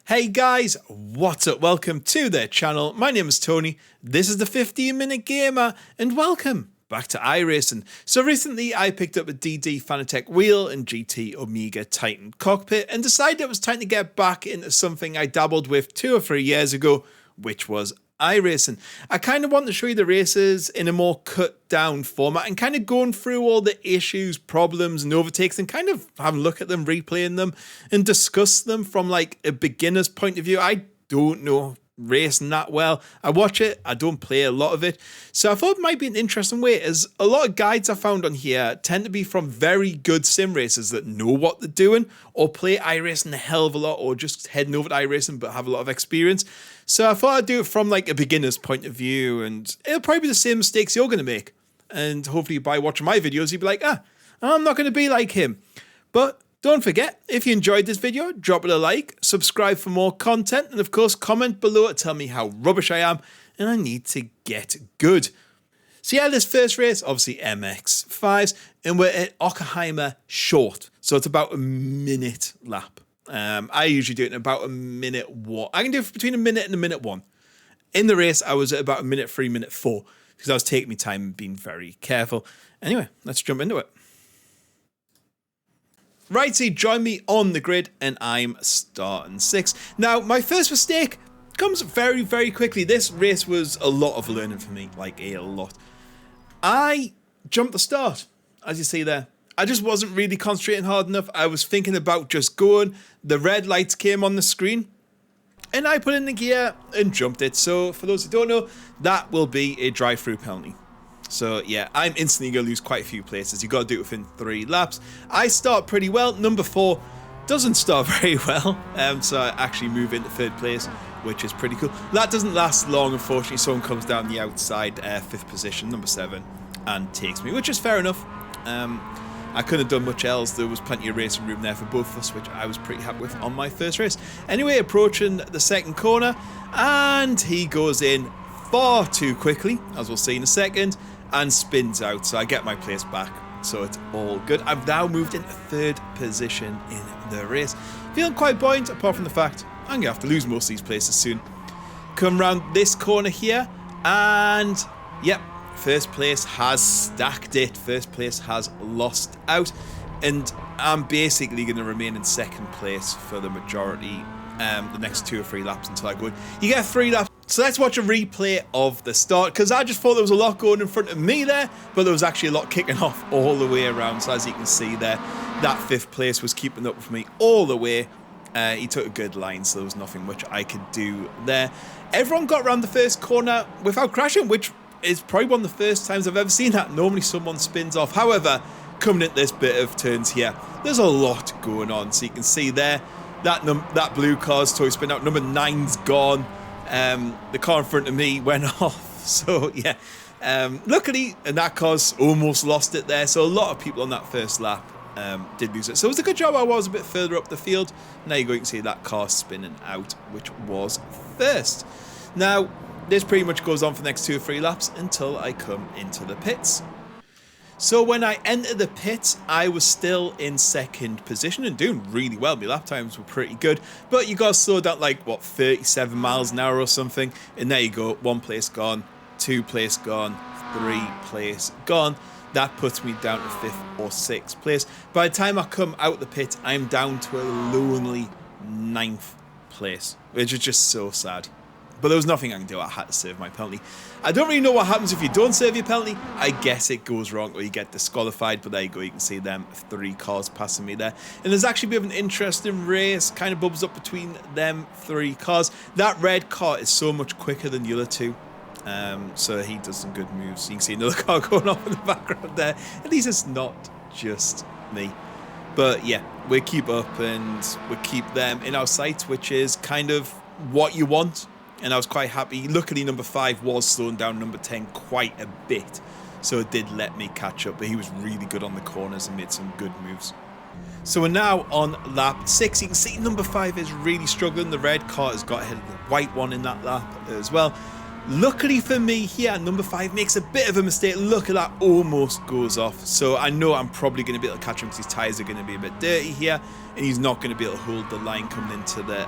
Hey guys, what's up? Welcome to the channel. My name is Tony. This is the 15-minute gamer, and welcome back to iRacing. So recently I picked up a DD Fanatec wheel and GT Omega Titan cockpit and decided it was time to get back into something I dabbled with 2 or 3 years ago, which was iRacing. I kind of want to show you the races in a more cut down format and kind of going through all the issues, problems and overtakes and kind of have a look at them, replaying them and discuss them from like a beginner's point of view. I don't know racing that well. I watch it, I don't play a lot of it. So I thought it might be an interesting way, as a lot of guides I found on here tend to be from very good sim racers that know what they're doing or play iRacing a hell of a lot or just heading over to iRacing but have a lot of experience. So I thought I'd do it from like a beginner's point of view, and it'll probably be the same mistakes you're going to make. And hopefully by watching my videos, you'll be like, I'm not going to be like him. But don't forget, if you enjoyed this video, drop it a like, subscribe for more content, and of course, comment below to tell me how rubbish I am and I need to get good. So yeah, this first race, obviously MX5s, and we're at Ockerheimer Short. So it's about a minute lap. I usually do it in about a minute one. I can do it between a minute and a minute 1. In the race, I was at about a minute 3, minute 4, because I was taking my time and being very careful. Anyway, let's jump into it. Right, so join me on the grid, and I'm starting 6th. Now, my first mistake comes very, very quickly. This race was a lot of learning for me, like a lot. I jumped the start, as you see there. I just wasn't really concentrating hard enough. I was thinking about just going. The red lights came on the screen, and I put in the gear and jumped it. So, for those who don't know, that will be a drive-through penalty. So yeah, I'm instantly going to lose quite a few places. You've got to do it within 3 laps. I start pretty well. Number 4 doesn't start very well. So I actually move into 3rd place, which is pretty cool. That doesn't last long, unfortunately. Someone comes down the outside, 5th position, number 7, and takes me, which is fair enough. I couldn't have done much else. There was plenty of racing room there for both of us, which I was pretty happy with on my first race. Anyway, approaching the 2nd corner, and he goes in far too quickly, as we'll see in a second, and spins out, so I get my place back, so it's all good. I've now moved into 3rd position in the race. Feeling quite buoyant, apart from the fact I'm going to have to lose most of these places soon. Come around this corner here, and yep, 1st place has stacked it. 1st place has lost out, and I'm basically going to remain in 2nd place for the majority, the next 2 or 3 laps until I go in. You get 3 laps. So let's watch a replay of the start, because I just thought there was a lot going in front of me there, but there was actually a lot kicking off all the way around. So as you can see there, that 5th place was keeping up with me all the way. He took a good line, so there was nothing much I could do there. Everyone got around the 1st corner without crashing, which is probably one of the first times I've ever seen that. Normally someone spins off. However, coming at this bit of turns here, there's a lot going on. So you can see there, that blue car's toy spin out. Number 9's gone. The car in front of me went off, so yeah, luckily, and that car's almost lost it there, so a lot of people on that 1st lap did lose it, so it was a good job I was a bit further up the field. Now you're going to see that car spinning out, which was 1st. Now this pretty much goes on for the next 2 or 3 laps until I come into the pits. So when I entered the pits, I was still in 2nd position and doing really well. My lap times were pretty good, but you got to slow down like, what, 37 miles an hour or something. And there you go, 1 place gone, 2 place gone, 3 place gone. That puts me down to 5th or 6th place. By the time I come out the pit, I'm down to a lonely 9th place, which is just so sad. But there was nothing I can do. I had to serve my penalty. I don't really know what happens if you don't serve your penalty. I guess it goes wrong or you get disqualified. But there you go. You can see them 3 cars passing me there. And there's actually a bit of an interesting race. Kind of bubbles up between them 3 cars. That red car is so much quicker than the other 2. So he does some good moves. You can see another car going off in the background there. At least it's not just me. But yeah, we keep up and we keep them in our sights, which is kind of what you want. And I was quite happy. Luckily, number 5 was slowing down number 10 quite a bit. So it did let me catch up. But he was really good on the corners and made some good moves. So we're now on lap 6. You can see number 5 is really struggling. The red car has got ahead of the white one in that lap as well. Luckily for me here, number 5 makes a bit of a mistake. Look at that, almost goes off. So I know I'm probably going to be able to catch him because his tyres are going to be a bit dirty here. And he's not going to be able to hold the line coming into the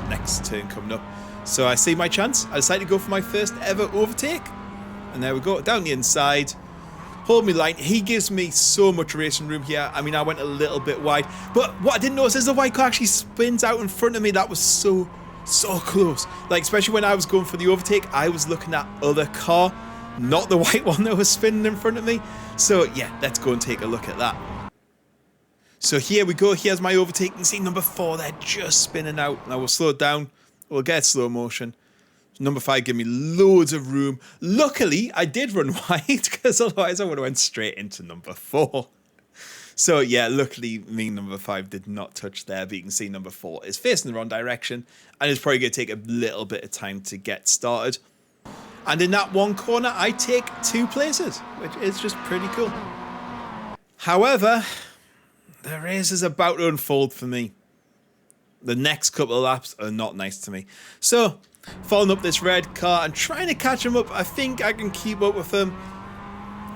next turn coming up. So I see my chance. I decided to go for my first ever overtake. And there we go, down the inside. Hold me line. He gives me so much racing room here. I mean, I went a little bit wide. But what I didn't notice is the white car actually spins out in front of me. That was so close. Like, especially when I was going for the overtake, I was looking at other car, not the white one that was spinning in front of me. So yeah, let's go and take a look at that. So here we go. Here's my overtake. You can see number 4 there just spinning out. Now we'll slow it down. We'll get slow motion. Number 5 gave me loads of room. Luckily, I did run wide because otherwise I would have went straight into number 4. So yeah, luckily me, number 5, did not touch there, but you can see number 4 is facing the wrong direction and it's probably going to take a little bit of time to get started. And in that one corner, I take 2 places, which is just pretty cool. However, the race is about to unfold for me. The next couple of laps are not nice to me. So, following up this red car and trying to catch him up, I think I can keep up with him.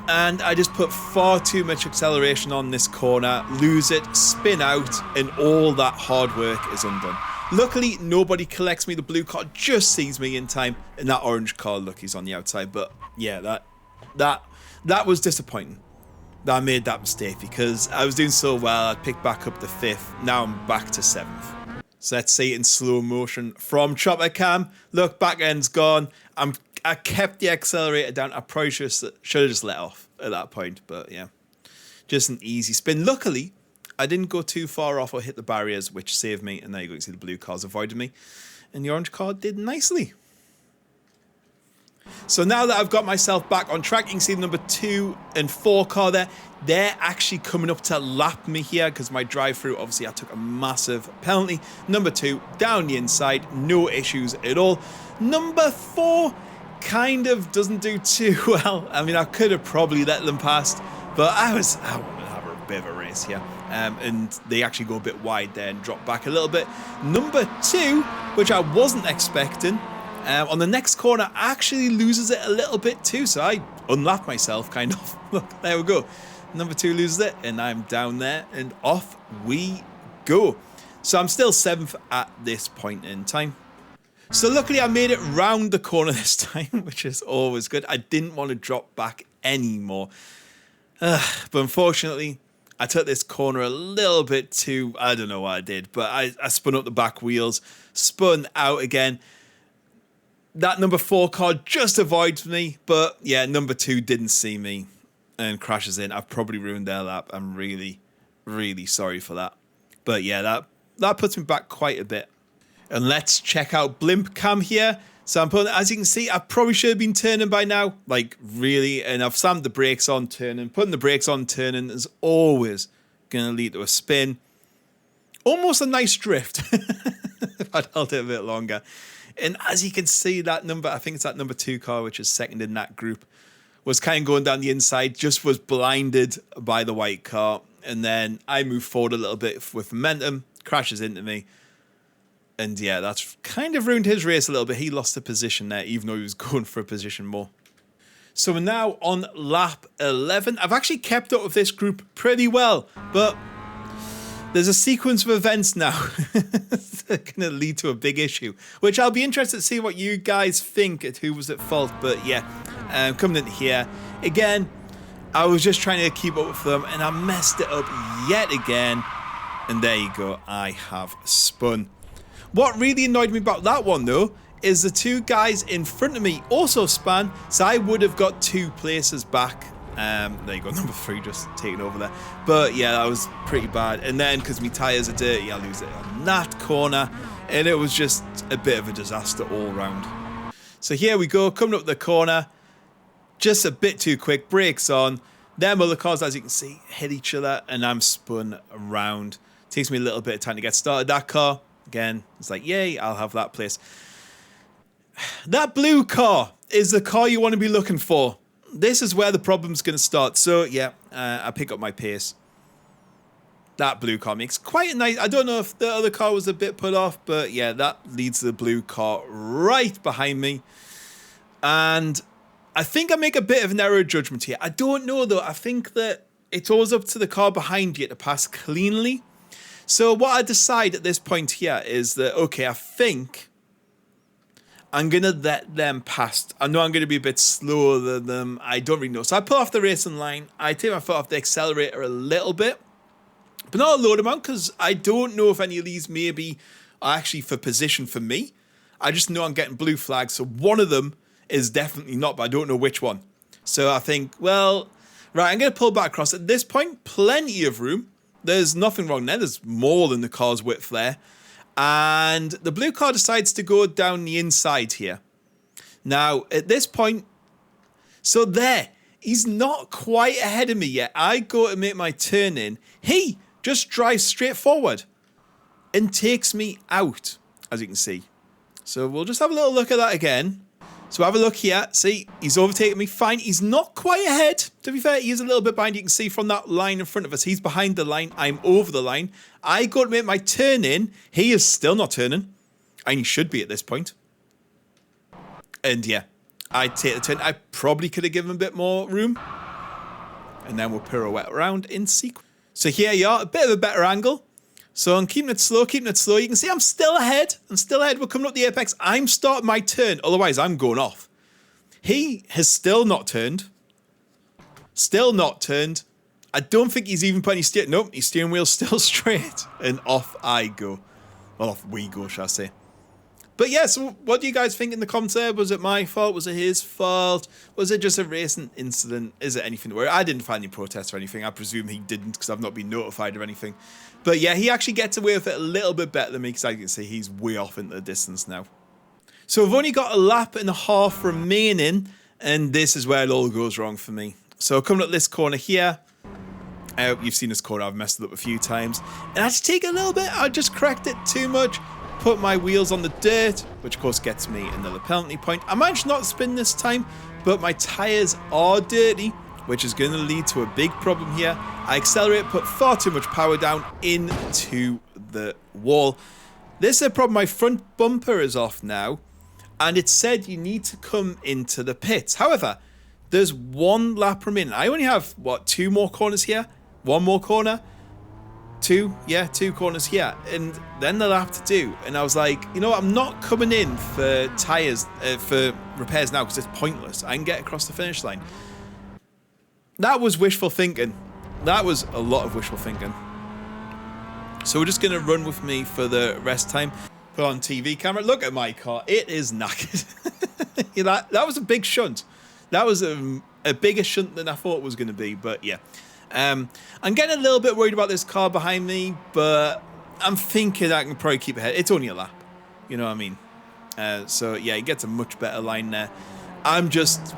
And I just put far too much acceleration on this corner, lose it, spin out, and all that hard work is undone. Luckily, nobody collects me. The blue car just sees me in time, and that orange car, look, he's on the outside. But yeah, that was disappointing that I made that mistake because I was doing so well. I picked back up the 5th. Now I'm back to 7th. So let's see it in slow motion from chopper cam. Look, back end's gone. I kept the accelerator down. I probably should have just let off at that point, but yeah, just an easy spin. Luckily, I didn't go too far off or hit the barriers, which saved me. And there you go, you can see the blue cars avoided me, and the orange car did nicely. So now that I've got myself back on track, you can see the number 2 and 4 car there. They're actually coming up to lap me here because my drive-through, obviously, I took a massive penalty. Number 2, down the inside, no issues at all. Number 4 kind of doesn't do too well. I mean, I could have probably let them past, but I wanted to have a bit of a race here. And they actually go a bit wide there and drop back a little bit. Number 2, which I wasn't expecting, on the next corner actually loses it a little bit too, so I unlapped myself kind of. Look, there we go. Number 2 loses it and I'm down there and off we go. So I'm still 7th at this point in time. So luckily I made it round the corner this time, which is always good. I didn't want to drop back anymore. But unfortunately, I took this corner a little bit too, I don't know what I did, but I spun up the back wheels, spun out again. That number 4 car just avoids me, but yeah, number 2 didn't see me and crashes in. I've probably ruined their lap. I'm really, really sorry for that. But yeah, that puts me back quite a bit. And let's check out blimp cam here. So I'm putting, as you can see, I probably should have been turning by now, like really, and I've slammed the brakes on turning. Putting the brakes on turning is always going to lead to a spin. Almost a nice drift if I'd held it a bit longer. And as you can see, that number, I think it's that number 2 car, which is second in that group, was kind of going down the inside, just was blinded by the white car. And then I move forward a little bit with momentum, crashes into me. And yeah, that's kind of ruined his race a little bit. He lost the position there, even though he was going for a position more. So we're now on lap 11. I've actually kept up with this group pretty well, but there's a sequence of events now that are going to lead to a big issue, which I'll be interested to see what you guys think at who was at fault. But yeah, coming in here, again, I was just trying to keep up with them and I messed it up yet again. And there you go, I have spun. What really annoyed me about that one though, is the 2 guys in front of me also spun, so I would have got 2 places back. There you go, number 3 just taking over there. But yeah, that was pretty bad. And then because my tyres are dirty, I lose it on that corner. And it was just a bit of a disaster all round. So here we go, coming up the corner. Just a bit too quick, brakes on. Them other cars, as you can see, hit each other and I'm spun around. Takes me a little bit of time to get started. That car, again, it's like, yay, I'll have that place. That blue car is the car you want to be looking for. This is where the problem's going to start. So, yeah, I pick up my pace. That blue car makes quite a nice... I don't know if the other car was a bit put off, but yeah, that leads the blue car right behind me. And I think I make a bit of an error of judgment here. I don't know, though. I think that it's always up to the car behind you to pass cleanly. So what I decide at this point here is that, okay, I think I'm going to let them pass. I know I'm going to be a bit slower than them. I don't really know. So I pull off the racing line. I take my foot off the accelerator a little bit, but not a load amount, because I don't know if any of these maybe are actually for position for me. I just know I'm getting blue flags. So one of them is definitely not, but I don't know which one. So I think, well, right, I'm going to pull back across. At this point, plenty of room. There's nothing wrong there. There's more than the car's width there. And the blue car decides to go down the inside here. Now, at this point, so there, he's not quite ahead of me yet. I go to make my turn in. He just drives straight forward and takes me out, as you can see. So we'll just have a little look at that again. So have a look here. See, he's overtaken me. Fine. He's not quite ahead. To be fair, he is a little bit behind. You can see from that line in front of us. He's behind the line. I'm over the line. I go to make my turn in. He is still not turning. And he should be at this point. And yeah, I take the turn. I probably could have given him a bit more room. And then we'll pirouette around in sequence. So here you are. A bit of a better angle. So I'm keeping it slow, keeping it slow. You can see I'm still ahead. I'm still ahead. We're coming up the apex. I'm starting my turn. Otherwise, I'm going off. He has still not turned. Still not turned. I don't think he's even put any steering. Nope, his steering wheel's still straight. And off I go. Well, off we go, shall I say. But yeah, so what do you guys think in the comments there? Was it my fault? Was it his fault? Was it just a racing incident? Is it anything to worry? I didn't find any protests or anything. I presume he didn't, because I've not been notified of anything. But yeah, he actually gets away with it a little bit better than me, because I can see he's way off into the distance now. So we've only got a lap and a half remaining, and this is where it all goes wrong for me. So coming up this corner here, you've seen this corner, I've messed it up a few times. And I just take a little bit, I just correct it too much. Put my wheels on the dirt, which of course gets me another penalty point. I managed not to spin this time, but my tyres are dirty, which is going to lead to a big problem here. I accelerate, put far too much power down into the wall. This is a problem. My front bumper is off now, and it said you need to come into the pits. However, there's one lap remaining. I only have, what, 2 more corners here? 1 more corner? 2 corners here, and then the lap to do. And I was like, you know what, I'm not coming in for tyres, for repairs now, because it's pointless. I can get across the finish line. That was wishful thinking. That was a lot of wishful thinking. So we're just going to run with me for the rest time. Put on TV camera. Look at my car. It is knackered. That was a big shunt. That was a bigger shunt than I thought it was going to be, but yeah. I'm getting a little bit worried about this car behind me, but I'm thinking I can probably keep ahead. It's only a lap. You know what I mean? So yeah, he gets a much better line there. I'm just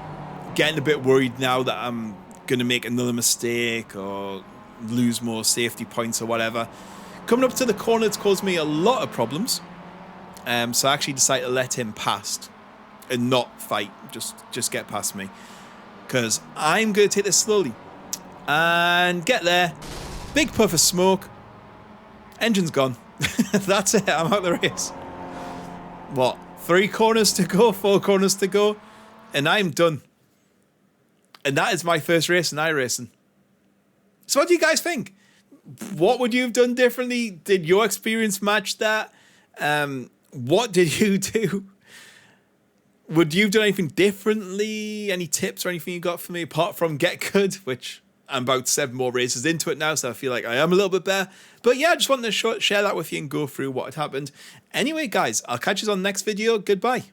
getting a bit worried now that I'm going to make another mistake or lose more safety points or whatever. Coming up to the corner, it's caused me a lot of problems. So I actually decided to let him pass and not fight. Just get past me. Because I'm going to take this slowly. And get there. Big puff of smoke. Engine's gone. That's it. I'm out of the race. What? 3 corners to go? 4 corners to go? And I'm done. And that is my first race in iRacing. So what do you guys think? What would you have done differently? Did your experience match that? What did you do? Would you have done anything differently? Any tips or anything you got for me apart from get good, which I'm about 7 more races into it now, so I feel like I am a little bit better. But yeah, I just wanted to share that with you and go through what had happened. Anyway, guys, I'll catch you on the next video. Goodbye.